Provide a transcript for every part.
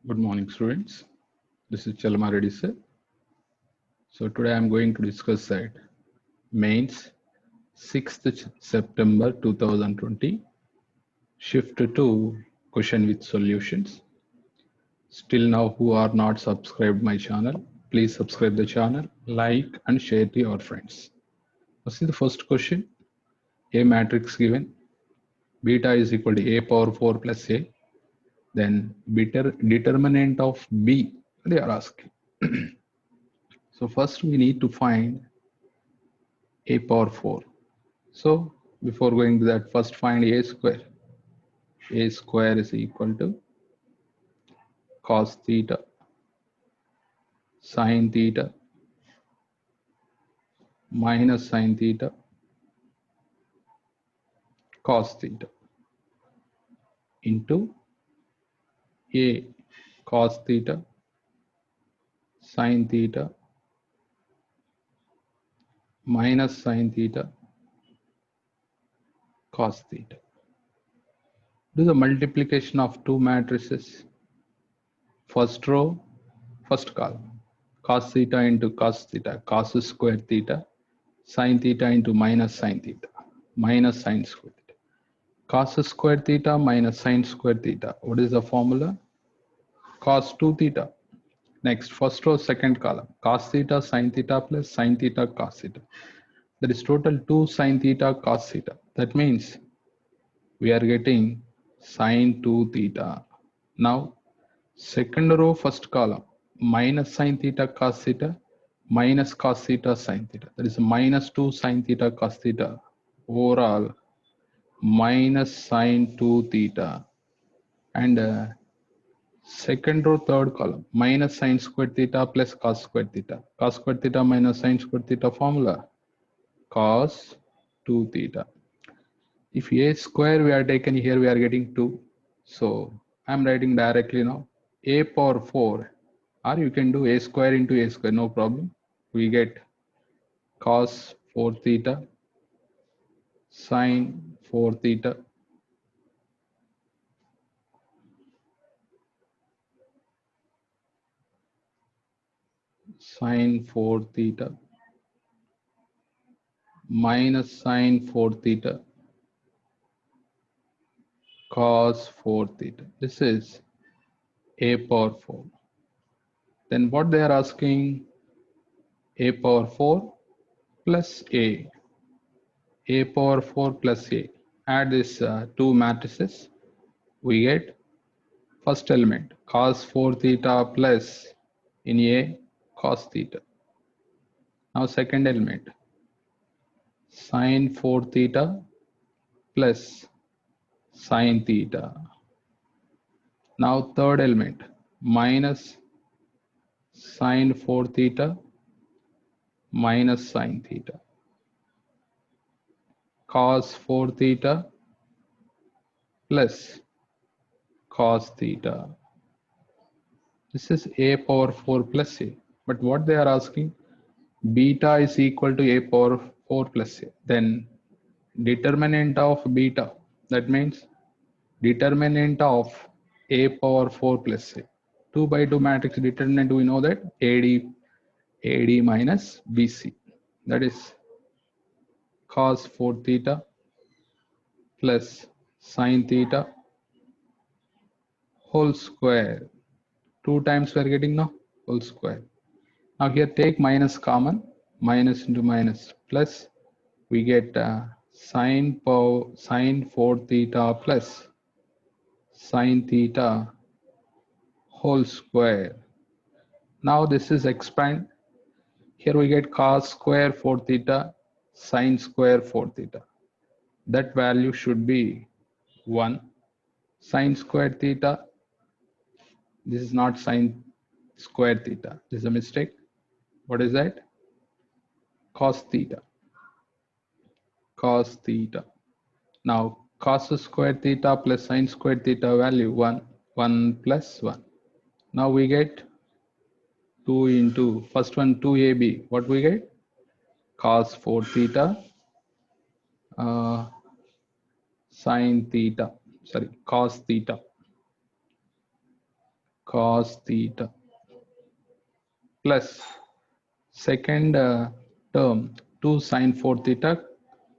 Good morning, students. This is Chalma Reddy sir. So today I'm going to discuss that mains 6th September 2020 shift to question with solutions. Still now who are not subscribed my channel, please subscribe the channel, like and share to your friends. See the first question. A matrix given beta is equal to a power 4 plus a. Then determinant of b they are asking. So first we need to find a power 4. So before going to that, first find a square. A square is equal to cos theta sine theta minus sine theta cos theta into a cos theta sine theta minus sine theta cos theta. Do the multiplication of two matrices. First row, first column. Cos theta into cos theta, cos square theta, sine theta into minus sine theta, minus sine square theta. Cos square theta minus sine square theta. What is the formula? Cos 2 theta. Next, first row, second column. Cos theta sine theta plus sine theta cos theta. That is total 2 sine theta cos theta. That means we are getting sine 2 theta. Now, second row, first column. Minus sine theta cos theta minus cos theta sine theta. That is minus 2 sine theta cos theta. Overall, minus sine 2 theta. And second row, third column, minus sine squared theta plus cos squared theta. Cos squared theta minus sine squared theta formula, cos 2 theta. If a square we are taken here, we are getting 2. So I'm writing directly now, a power 4, or you can do a square into a square, no problem. We get cos 4 theta, sine 4 theta, sine 4 theta, minus sine 4 theta, cos 4 theta. This is a power 4. Then what they are asking, a power 4 plus a power 4 plus a. Add this two matrices. We get first element cos 4 theta plus in a cos theta. Now second element sine 4 theta plus sine theta. Now third element minus sine 4 theta minus sine theta, cos 4 theta plus cos theta. This is a power 4 plus a. But what they are asking, beta is equal to a power 4 plus a. Then determinant of beta, that means determinant of a power 4 plus a. 2 by 2 matrix determinant, we know that AD minus BC. That is cos 4 theta plus sine theta whole square. 2 times we are getting now whole square. Now here take minus common, minus into minus plus, we get sine 4 theta plus sine theta whole square. Now this is expand. Here we get cos square 4 theta, sine square 4 theta. That value should be 1. Sine square theta, this is not sine square theta. This is a mistake. What is that? Cos theta. Cos theta. Now cos square theta plus sine square theta value 1. 1 plus 1. Now we get 2 into first one 2ab. What we get? Cos 4 theta sine theta. Sorry, cos theta. cos theta plus second term 2 sin 4 theta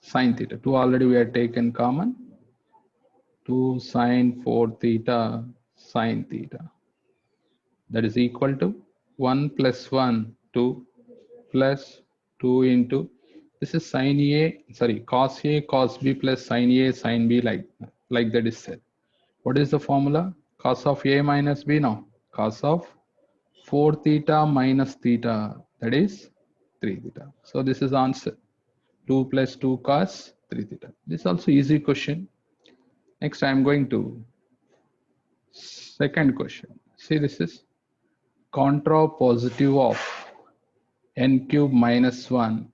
sin theta. 2 already we have taken common. 2 sin 4 theta sin theta, that is equal to 1 plus 1 2 plus 2 into, this is sin a, sorry, cos a cos b plus sin a sin b, like that is said. What is the formula? Cos of a minus b, no, cos of 4 theta minus theta, that is 3 theta. So this is answer, 2 plus 2 cos 3 theta. This is also easy question. Next I am going to second question. See, this is contrapositive of n cube minus 1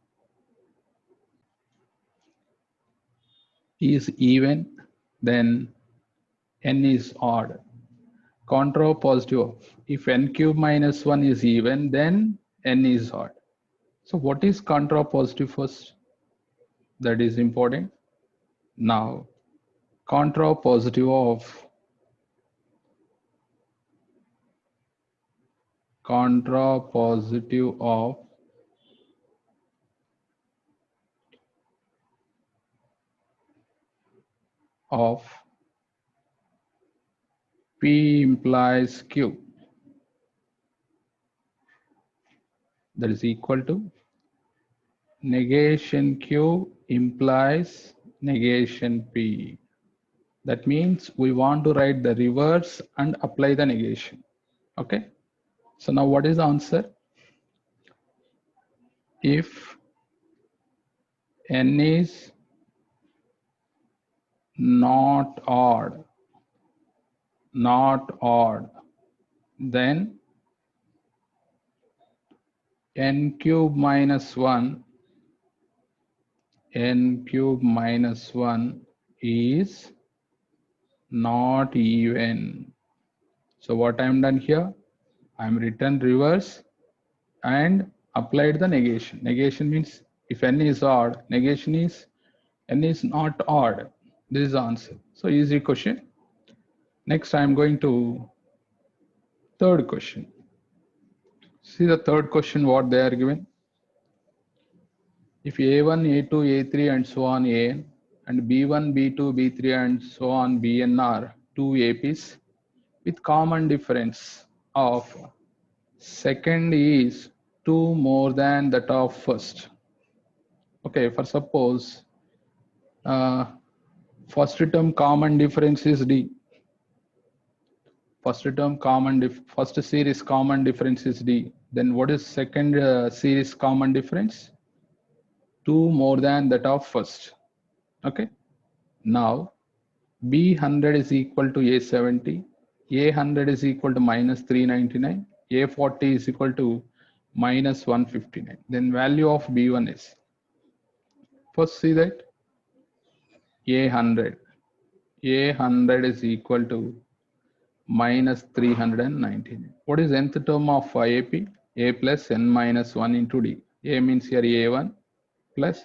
is even, then n is odd. Contrapositive of, if n cube minus 1 is even, then n is odd. So what is contrapositive first? That is important. Now, contrapositive of P implies Q, that is equal to negation Q implies negation P. That means we want to write the reverse and apply the negation. Okay. So now what is the answer? If n is not odd, then n cube minus 1 is not even. So what I am done here, I am written reverse and applied the negation. Negation means if n is odd, negation is n is not odd. This is the answer. So easy question. Next I am going to third question. See the third question, what they are given. If A1, A2, A3 and so on An, and B1, B2, B3 and so on Bn are two APs with common difference of second is 2 more than that of first. Okay, for suppose first term common difference is D. First series common difference is D. Then what is second series common difference? 2 more than that of first. Okay. Now B100 is equal to A70. A100 is equal to minus 399. A40 is equal to minus 159. Then value of B1 is, first see that A100 is equal to minus 399. What is nth term of AP? A plus n minus 1 into D. A means here A1 plus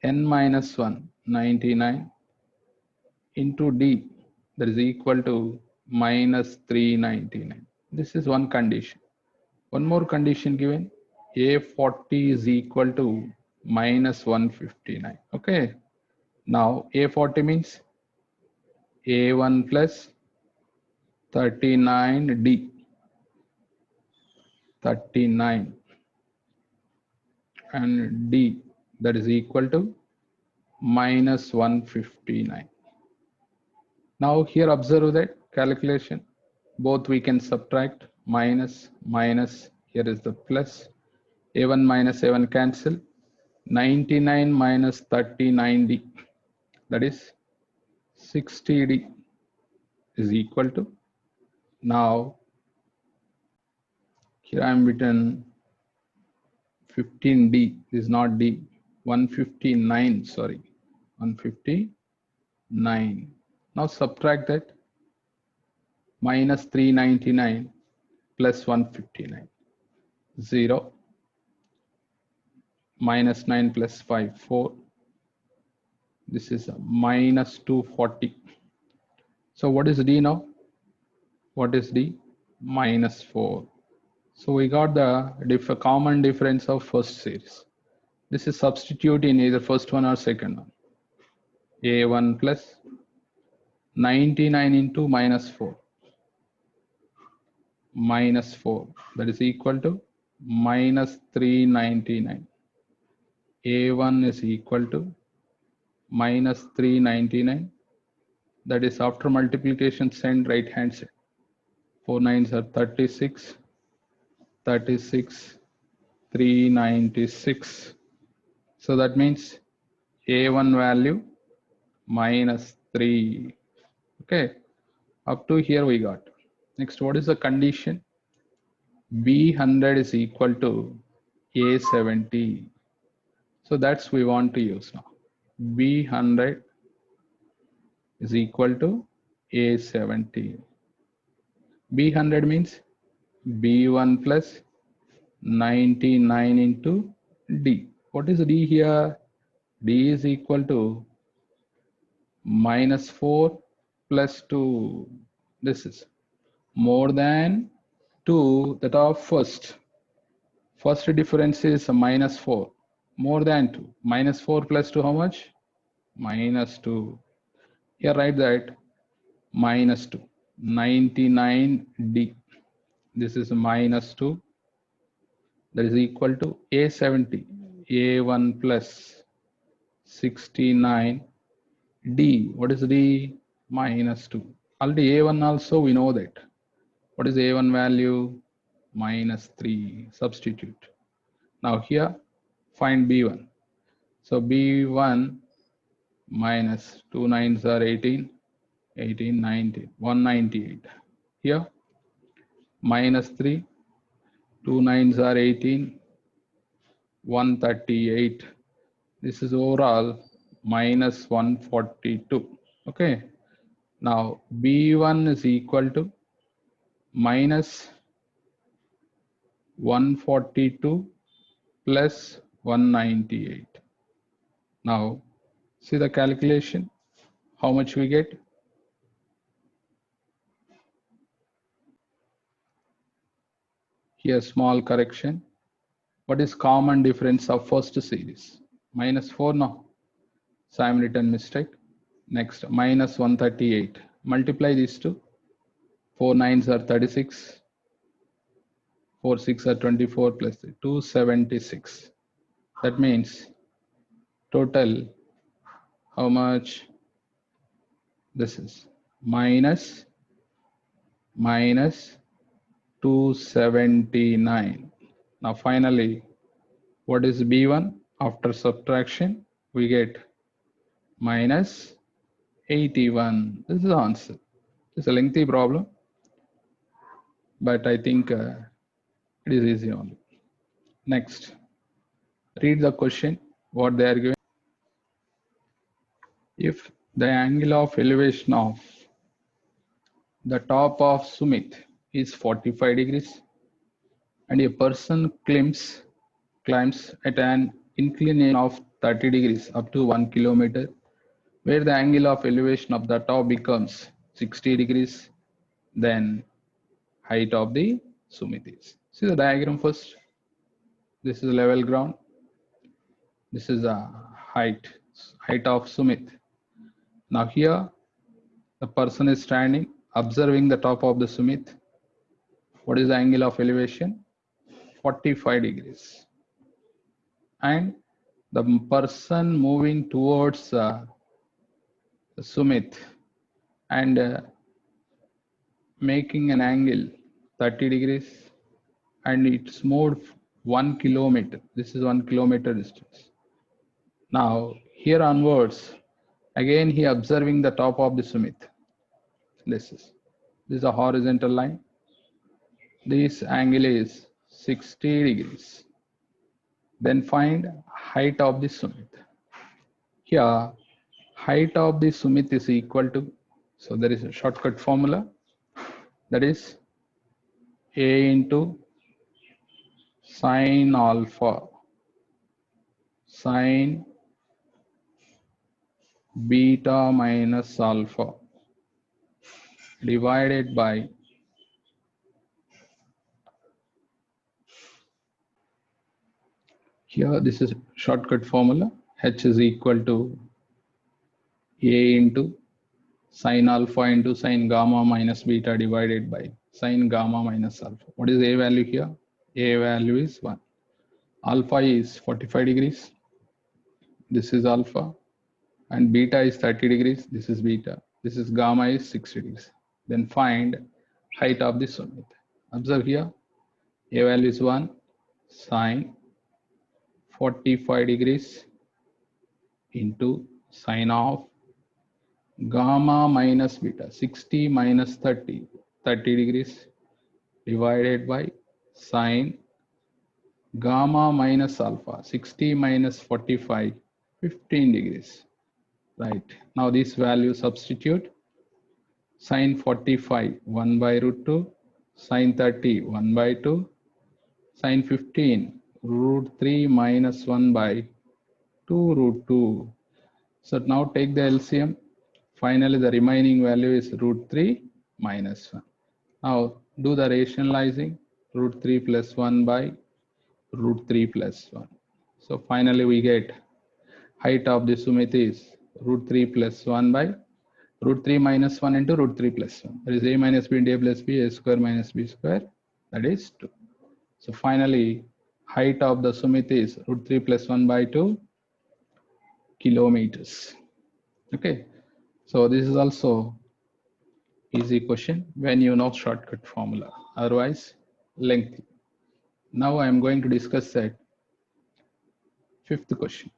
n minus 1, 99 into D, that is equal to minus 399. This is one condition. One more condition given, A40 is equal to minus 159. Okay. Now A40 means A1 plus 39D, 39 and D, that is equal to minus 159. Now here observe that calculation, both we can subtract, minus, here is the plus, A1 minus A1 cancel, 99 minus 39D, that is 60D is equal to, now here I am written 15D, is not D, 159, sorry, 159. Now subtract that, minus 399 plus 159, 0, minus 9 plus 5, 4. This is a minus 240. So what is D now? What is D? minus 4. So we got the common difference of first series. This is substitute in either first one or second one. A1 plus 99 into minus 4. Minus 4. That is equal to minus 399. A1 is equal to minus 399. That is after multiplication, send right hand side. 4 nines are 36. 36. 396. So that means A1 value minus 3. Okay, up to here we got. Next, what is the condition? B100 is equal to A70. So that's we want to use now. B100 is equal to A70. B100 means B1 plus 99 into D. What is D here? D is equal to minus 4 plus 2. This is more than 2 that of first. First difference is minus 4. More than 2. Minus 4 plus 2 how much? Minus 2. Here write that minus 2. 99D. This is minus 2. That is equal to A70. A1 plus 69. D. What is D? Minus 2. Already A1 also we know that. What is A1 value? Minus 3. Substitute. Now here find B1. So B1 minus 2 nines are 18. 18, 19, 198. Here minus 3. 2 nines are 18. 138. This is overall minus 142. Okay. Now B1 is equal to minus 142 plus 198. Now see the calculation. How much we get? Here small correction. What is common difference of first series? Minus 4 no. So I'm written mistake. Next minus 138. Multiply these two. 4 nines are 36. 4 6 are 24 plus 3, 276. That means total how much? This is minus 279. Now finally, what is B1? After subtraction, we get minus 81. This is the answer. It's a lengthy problem, but I think it is easy only. Next, read the question, what they are giving. If the angle of elevation of the top of Sumit is 45 degrees and a person climbs at an inclination of 30 degrees up to 1 kilometer, where the angle of elevation of the top becomes 60 degrees, then height of the Sumit is. See the diagram first. This is level ground. This is the height of Sumit. Now here the person is standing observing the top of the Sumit. What is the angle of elevation? 45 degrees. And the person moving towards Sumit and making an angle 30 degrees, and it's moved 1 kilometer. This is 1 kilometer distance. Now here onwards, again he observing the top of the Sumit. This is a horizontal line. This angle is 60 degrees. Then find height of the Sumit. Here height of the Sumit is equal to, so there is a shortcut formula, that is A into sine alpha sine beta minus alpha divided by Here, this is shortcut formula. H is equal to A into sine alpha into sine gamma minus beta divided by sine gamma minus alpha. What is A value here? A value is 1. Alpha is 45 degrees. This is alpha. And beta is 30 degrees. This is beta. This is gamma is 60 degrees. Then find height of the summit. Observe here. A value is 1. Sine 45 degrees into sine of gamma minus beta 60 minus 30 degrees divided by sine gamma minus alpha 60 minus 45 15 degrees. Right, now this value substitute. Sine 45 1 by root 2, sine 30 1 by 2, sine 15 root 3 minus 1 by 2 root 2. So now take the LCM. Finally, the remaining value is root 3 minus 1. Now do the rationalizing. Root 3 plus 1 by root 3 plus 1. So finally, we get height of the summit is root 3 plus 1 by root 3 minus 1 into root 3 plus 1. That is a minus b into a plus b, a square minus b square. That is 2. So finally, height of the summit is root 3 plus 1 by 2 kilometers. Okay. So this is also easy question when you know shortcut formula. Otherwise, lengthy. Now I am going to discuss that fifth question.